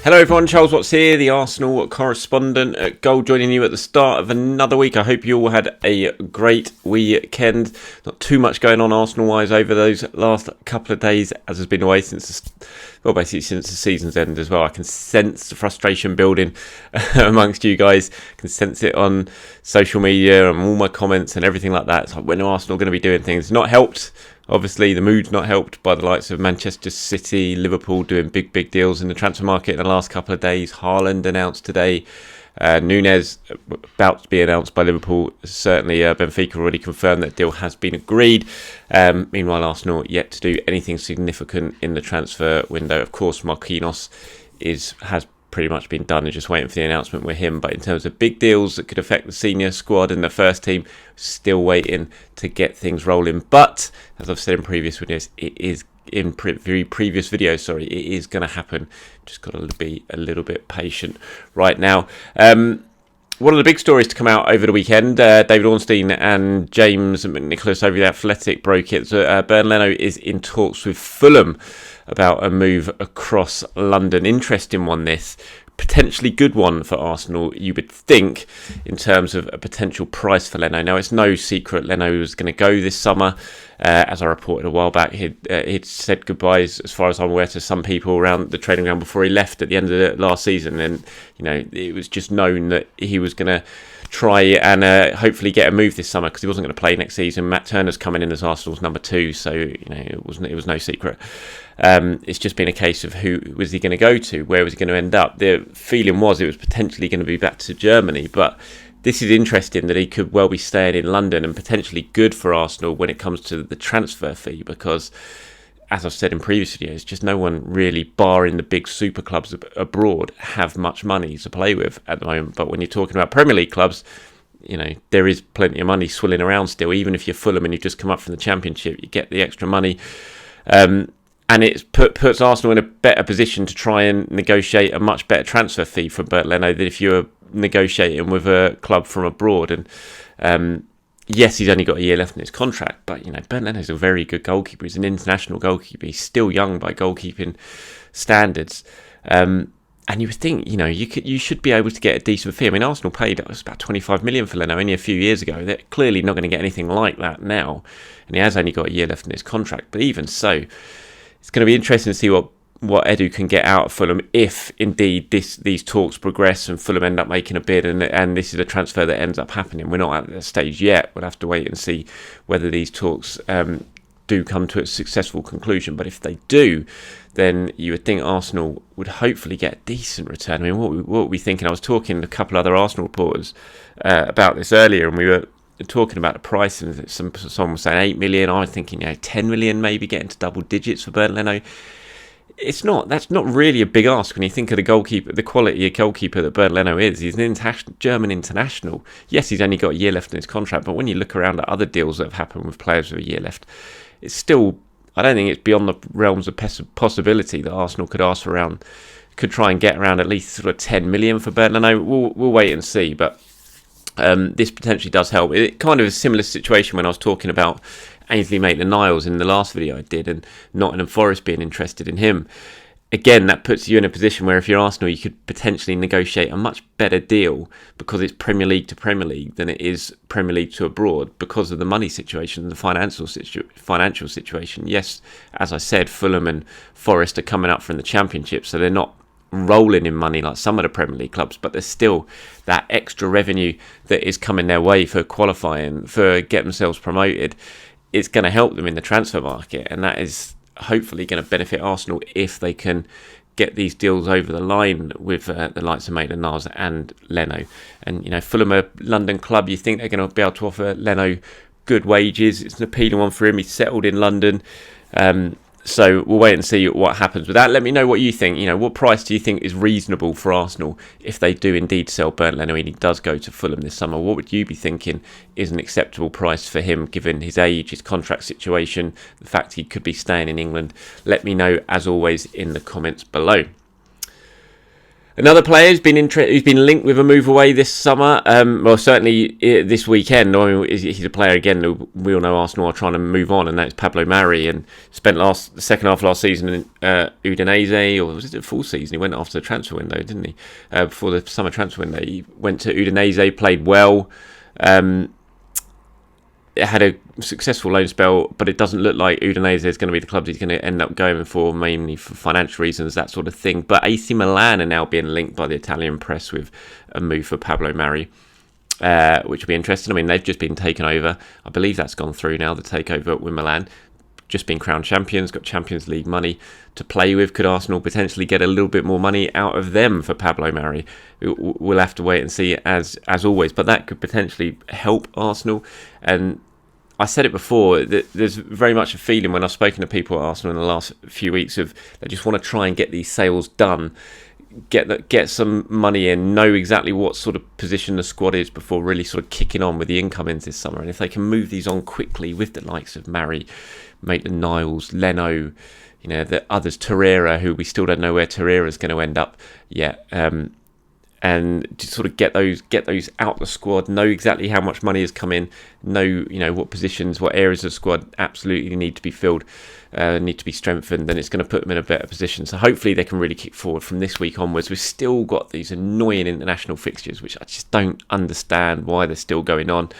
Hello everyone, Charles Watts here, the Arsenal correspondent at Goal, joining you at the start of another week. I hope you all had a great weekend. Not too much going on Arsenal-wise over those last couple of days, as has been away basically since the season's end as well. I can sense the frustration building amongst you guys. I can sense it on social media and all my comments and everything like that. It's like, when are Arsenal going to be doing things? Not helped. Obviously, the mood's not helped by the likes of Manchester City, Liverpool doing big deals in the transfer market in the last couple of days. Haaland announced today. Nunez about to be announced by Liverpool. Certainly, Benfica already confirmed that deal has been agreed. Meanwhile, Arsenal yet to do anything significant in the transfer window. Of course, Marquinhos has pretty much been done and just waiting for the announcement with him. But in terms of big deals that could affect the senior squad and the first team, still waiting to get things rolling. But as I've said in previous videos, it is going to happen. Just got to be a little bit patient right now. One of the big stories to come out over the weekend, David Ornstein and James McNicholas over The Athletic broke it. Bernd Leno is in talks with Fulham about a move across London. Interesting one, this. Potentially good one for Arsenal, you would think, in terms of a potential price for Leno. Now, it's no secret Leno was going to go this summer. As I reported a while back, he'd said goodbyes, as far as I'm aware, to some people around the training ground before he left at the end of the last season. And, it was just known that he was going to try and hopefully get a move this summer, because he wasn't going to play next season. Matt Turner's coming in as Arsenal's number 2, so it was no secret. It's just been a case of who was he going to go to, where was he going to end up. The feeling was it was potentially going to be back to Germany, but this is interesting that he could well be staying in London, and potentially good for Arsenal when it comes to the transfer fee, because, as I've said in previous videos, just no one really, barring the big super clubs abroad, have much money to play with at the moment. But when you're talking about Premier League clubs, there is plenty of money swilling around still. Even if you're Fulham and you've just come up from the Championship, you get the extra money. And it puts Arsenal in a better position to try and negotiate a much better transfer fee from Bernd Leno than if you were negotiating with a club from abroad. And yes, he's only got a year left in his contract, but Bernd Leno's a very good goalkeeper. He's an international goalkeeper. He's still young by goalkeeping standards. And you would think, you should be able to get a decent fee. I mean, Arsenal paid about 25 million for Leno only a few years ago. They're clearly not going to get anything like that now, and he has only got a year left in his contract. But even so, it's going to be interesting to see what Edu can get out of Fulham if indeed these talks progress and Fulham end up making a bid, and this is a transfer that ends up happening. We're not at that stage yet. We'll have to wait and see whether these talks do come to a successful conclusion. But if they do, then you would think Arsenal would hopefully get a decent return. I mean, what were we thinking? I was talking to a couple of other Arsenal reporters about this earlier, and we were talking about the price, and someone was saying 8 million. I was thinking 10 million, maybe getting to double digits for Bernd Leno. That's not really a big ask when you think of the quality of goalkeeper that Bernd Leno is. He's an German international. Yes, he's only got a year left in his contract, but when you look around at other deals that have happened with players with a year left, it's still, I don't think it's beyond the realms of possibility that Arsenal could try and get around at least sort of 10 million for Bernd Leno. We'll wait and see, but this potentially does help. It kind of a similar situation when I was talking about Ainsley Maitland-Niles in the last video I did, and Nottingham Forest being interested in him. Again, that puts you in a position where if you're Arsenal, you could potentially negotiate a much better deal, because it's Premier League to Premier League than it is Premier League to abroad, because of the money situation, the financial situation. Yes, as I said, Fulham and Forest are coming up from the Championship, so they're not rolling in money like some of the Premier League clubs, but there's still that extra revenue that is coming their way for qualifying, for getting themselves promoted. It's going to help them in the transfer market, and that is hopefully going to benefit Arsenal if they can get these deals over the line with the likes of Maitland-Niles and Leno. And Fulham, a London club, you think they're going to be able to offer Leno good wages. It's an appealing one for him. He's settled in London. So we'll wait and see what happens with that. Let me know what you think. What price do you think is reasonable for Arsenal if they do indeed sell Bernd Leno and he does go to Fulham this summer? What would you be thinking is an acceptable price for him, given his age, his contract situation, the fact he could be staying in England? Let me know, as always, in the comments below. Another player who's been linked with a move away this summer, well, certainly this weekend. I mean, he's a player again. We all know Arsenal are trying to move on, and that's Pablo Mari. And spent the second half of last season in Udinese, or was it a full season? He went after the transfer window, didn't he? Before the summer transfer window, he went to Udinese, played well. Had a successful loan spell, but it doesn't look like Udinese is going to be the club he's going to end up going for, mainly for financial reasons, that sort of thing. But AC Milan are now being linked by the Italian press with a move for Pablo Mari, which will be interesting. I mean, they've just been taken over. I believe that's gone through now, the takeover with Milan. Just been crowned champions, got Champions League money to play with. Could Arsenal potentially get a little bit more money out of them for Pablo Mari? We'll have to wait and see, as always. But that could potentially help Arsenal. And I said it before, that there's very much a feeling when I've spoken to people at Arsenal in the last few weeks of they just want to try and get these sales done, get some money in, know exactly what sort of position the squad is before really sort of kicking on with the incomings this summer. And if they can move these on quickly with the likes of Mari, Maitland-Niles, Leno, the others, Torreira, who we still don't know where Torreira is going to end up yet. And to sort of get those out the squad, know exactly how much money has come in, know what positions, what areas of the squad absolutely need to be filled, need to be strengthened, then it's going to put them in a better position. So hopefully they can really kick forward from this week onwards. We've still got these annoying international fixtures, which I just don't understand why they're still going on.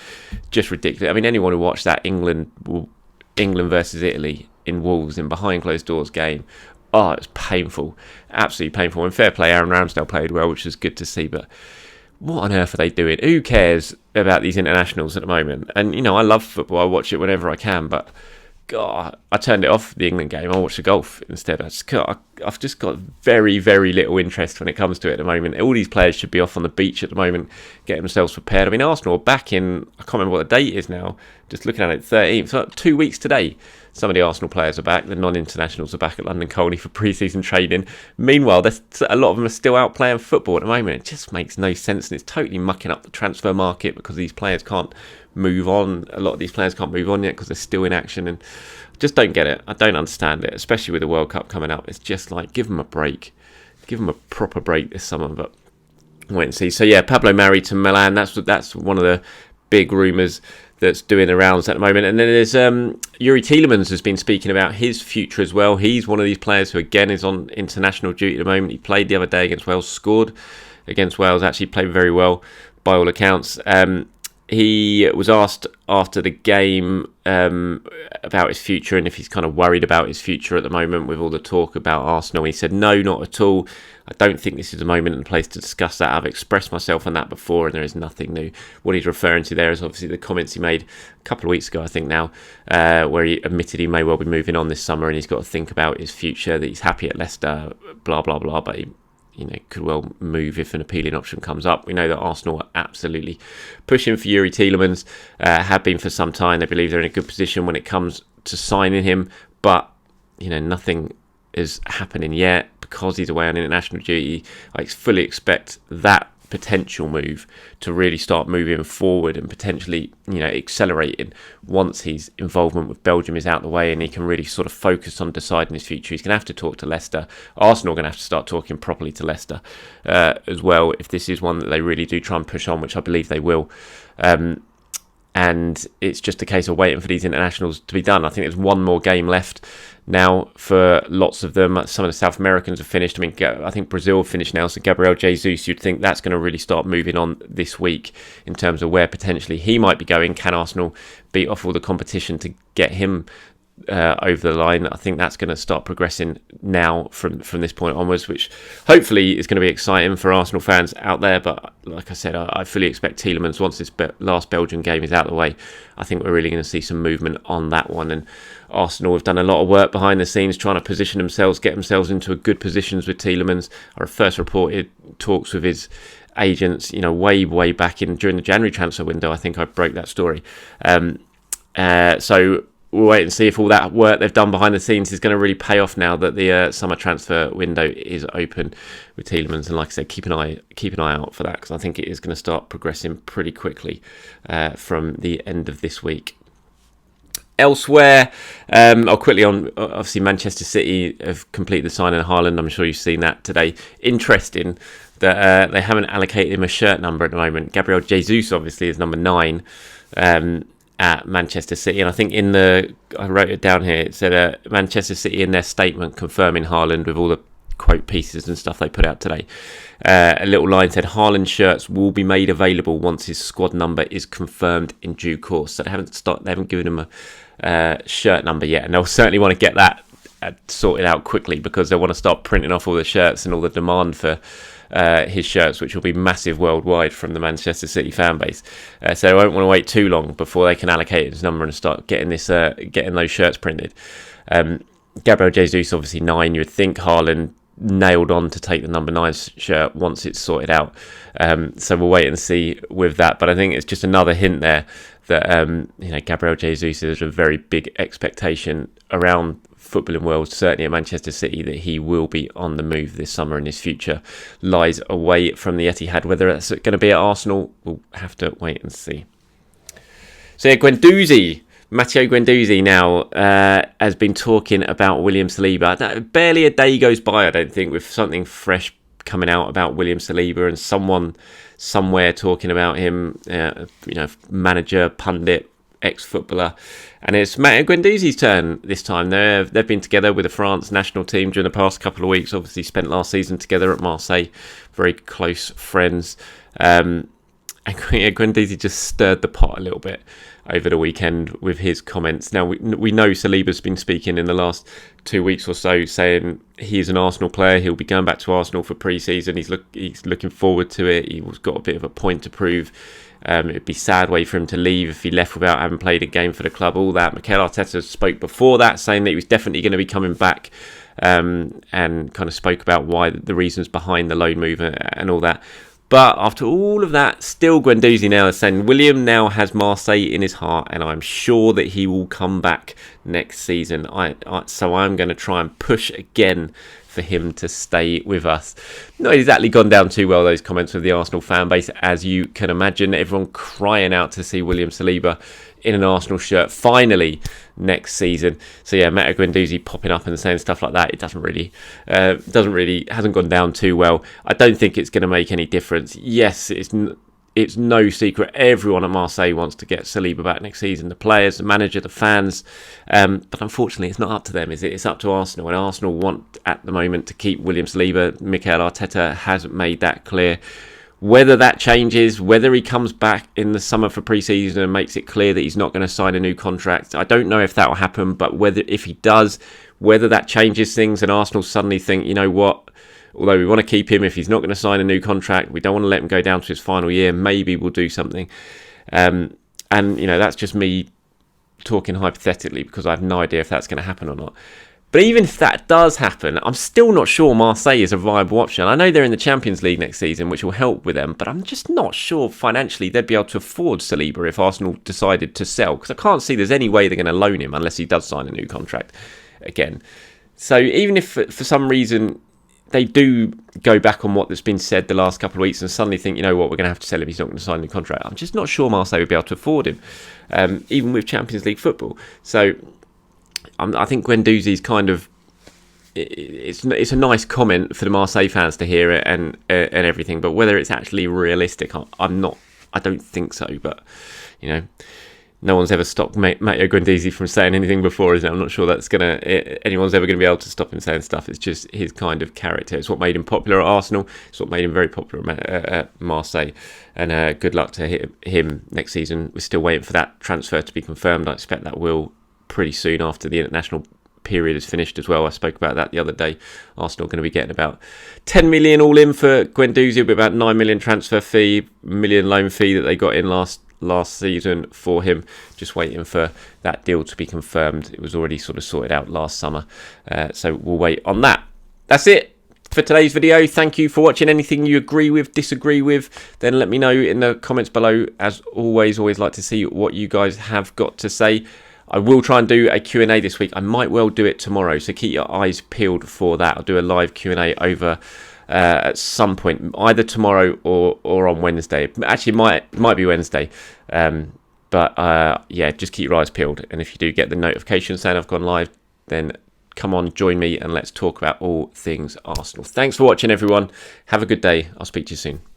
Just ridiculous. I mean, anyone who watched that England versus Italy in Wolves in behind closed doors game, oh, it was painful, absolutely painful. And fair play, Aaron Ramsdale played well, which was good to see. But what on earth are they doing? Who cares about these internationals at the moment? And, I love football. I watch it whenever I can. But, God, I turned it off, the England game. I watched the golf instead. I've just got very, very little interest when it comes to it at the moment. All these players should be off on the beach at the moment, getting themselves prepared. I mean, Arsenal are back in, I can't remember what the date is now, just looking at it, 13th. So 2 weeks today. Some of the Arsenal players are back. The non-internationals are back at London Colney for pre-season training. Meanwhile, a lot of them are still out playing football at the moment. It just makes no sense, and it's totally mucking up the transfer market because these players can't move on. A lot of these players can't move on yet because they're still in action, and I just don't get it. I don't understand it, especially with the World Cup coming up. It's just like, give them a break. Give them a proper break this summer, but wait and see. So yeah, Pablo Mari to Milan. That's one of the big rumours that's doing the rounds at the moment. And then there's Youri Tielemans has been speaking about his future as well. He's one of these players who again is on international duty at the moment. He played the other day against Wales, scored against Wales, actually played very well by all accounts. He was asked after the game about his future and if he's kind of worried about his future at the moment with all the talk about Arsenal. He said, no, not at all. I don't think this is a moment and place to discuss that. I've expressed myself on that before and there is nothing new. What he's referring to there is obviously the comments he made a couple of weeks ago, I think now, where he admitted he may well be moving on this summer and he's got to think about his future, that he's happy at Leicester, blah, blah, blah, but he could well move if an appealing option comes up. We know that Arsenal are absolutely pushing for Youri Tielemans, have been for some time. They believe they're in a good position when it comes to signing him, but nothing is happening yet because he's away on international duty. I fully expect that potential move to really start moving forward and potentially accelerating once his involvement with Belgium is out the way and he can really sort of focus on deciding his future. He's going to have to talk to Leicester. Arsenal are going to have to start talking properly to Leicester as well if this is one that they really do try and push on, which I believe they will. And it's just a case of waiting for these internationals to be done. I think there's one more game left now for lots of them. Some of the South Americans have finished. I mean, I think Brazil finished now, so Gabriel Jesus, you'd think that's going to really start moving on this week in terms of where potentially he might be going. Can Arsenal beat off all the competition to get him over the line? I think that's going to start progressing now from this point onwards, which hopefully is going to be exciting for Arsenal fans out there. But like I said, I fully expect Tielemans, once this last Belgian game is out of the way, I think we're really going to see some movement on that one. And Arsenal have done a lot of work behind the scenes trying to position themselves, get themselves into a good positions with Tielemans. I first reported talks with his agents, way back during the January transfer window. I think I broke that story. So we'll wait and see if all that work they've done behind the scenes is going to really pay off now that the summer transfer window is open with Tielemans. And like I said, keep an eye out for that, because I think it is going to start progressing pretty quickly from the end of this week. Elsewhere, I'll quickly on, obviously Manchester City have completed the signing of Haaland. I'm sure you've seen that today. Interesting that they haven't allocated him a shirt number at the moment. Gabriel Jesus obviously is number 9 at Manchester City, and I think I wrote it down here, it said Manchester City in their statement confirming Haaland with all the quote pieces and stuff they put out today. A little line said Haaland shirts will be made available once his squad number is confirmed in due course. So they haven't given him a shirt number yet, and they'll certainly want to get that sorted out quickly, because they want to start printing off all the shirts and all the demand for his shirts, which will be massive worldwide from the Manchester City fan base. So they won't want to wait too long before they can allocate his number and start getting those shirts printed. Gabriel Jesus obviously 9. You would think Haaland nailed on to take the number 9 shirt once it's sorted out. So we'll wait and see with that. But I think it's just another hint there that Gabriel Jesus is a very big expectation around footballing world, certainly at Manchester City, that he will be on the move this summer and his future lies away from the Etihad. Whether that's going to be at Arsenal, we'll have to wait and see. So yeah, Matteo Guendouzi now has been talking about William Saliba. Barely a day goes by, I don't think, with something fresh coming out about William Saliba and someone somewhere talking about him, manager, pundit, ex-footballer. And it's Matteo Guendouzi's turn this time. They've been together with the France national team during the past couple of weeks. Obviously spent last season together at Marseille. Very close friends. And Guendouzi just stirred the pot a little bit over the weekend with his comments. Now, we know Saliba's been speaking in the last 2 weeks or so, saying he's an Arsenal player. He'll be going back to Arsenal for pre-season. He's looking forward to it. He's got a bit of a point to prove. It'd be a sad way for him to leave if he left without having played a game for the club. All that. Mikel Arteta spoke before that, saying that he was definitely going to be coming back, and kind of spoke about why the reasons behind the loan move and all that. But after all of that, still Guendouzi now is saying William now has Marseille in his heart, and I'm sure that he will come back next season. So I'm going to try and push again for him to stay with us. Not exactly gone down too well, those comments with the Arsenal fan base, as you can imagine. Everyone crying out to see William Saliba in an Arsenal shirt finally next season. So yeah, Matteo Guendouzi popping up and saying stuff like that, it hasn't gone down too well. I don't think it's going to make any difference. Yes, it's no secret everyone at Marseille wants to get Saliba back next season. The players, the manager, the fans. But unfortunately, it's not up to them, is it? It's up to Arsenal. And Arsenal want, at the moment, to keep William Saliba. Mikel Arteta has made that clear. Whether that changes, whether he comes back in the summer for pre-season and makes it clear that he's not going to sign a new contract, I don't know if that will happen. But if he does, whether that changes things and Arsenal suddenly think, you know what, although we want to keep him, if he's not going to sign a new contract, we don't want to let him go down to his final year, maybe we'll do something. And that's just me talking hypothetically, because I have no idea if that's going to happen or not. But even if that does happen, I'm still not sure Marseille is a viable option. I know they're in the Champions League next season, which will help with them, but I'm just not sure financially they'd be able to afford Saliba if Arsenal decided to sell, because I can't see there's any way they're going to loan him unless he does sign a new contract again. So even if for some reason they do go back on what's been said the last couple of weeks and suddenly think, you know what, we're going to have to sell him, he's not going to sign a new contract, I'm just not sure Marseille would be able to afford him, even with Champions League football. So I think Guendouzi's kind of, it's a nice comment for the Marseille fans to hear it and everything, but whether it's actually realistic, I don't think so. But no one's ever stopped Matteo Guendouzi from saying anything before, is it? I'm not sure anyone's ever going to be able to stop him saying stuff. It's just his kind of character. It's what made him popular at Arsenal. It's what made him very popular at Marseille. And good luck to him next season. We're still waiting for that transfer to be confirmed. I expect that will pretty soon after the international period is finished as well. I spoke about that the other day. Arsenal are going to be getting about 10 million all in for Guendouzi. It'll be about 9 million transfer fee, million loan fee that they got in last season for him. Just waiting for that deal to be confirmed. It was already sort of sorted out last summer. So we'll wait on that. That's it for today's video. Thank you for watching. Anything you agree with, disagree with, then let me know in the comments below. As always like to see what you guys have got to say. I will try and do a Q&A this week. I might well do it tomorrow, so keep your eyes peeled for that. I'll do a live Q&A over at some point, either tomorrow or on Wednesday. Actually, it might be Wednesday. But just keep your eyes peeled. And if you do get the notification saying I've gone live, then come on, join me, and let's talk about all things Arsenal. Thanks for watching, everyone. Have a good day. I'll speak to you soon.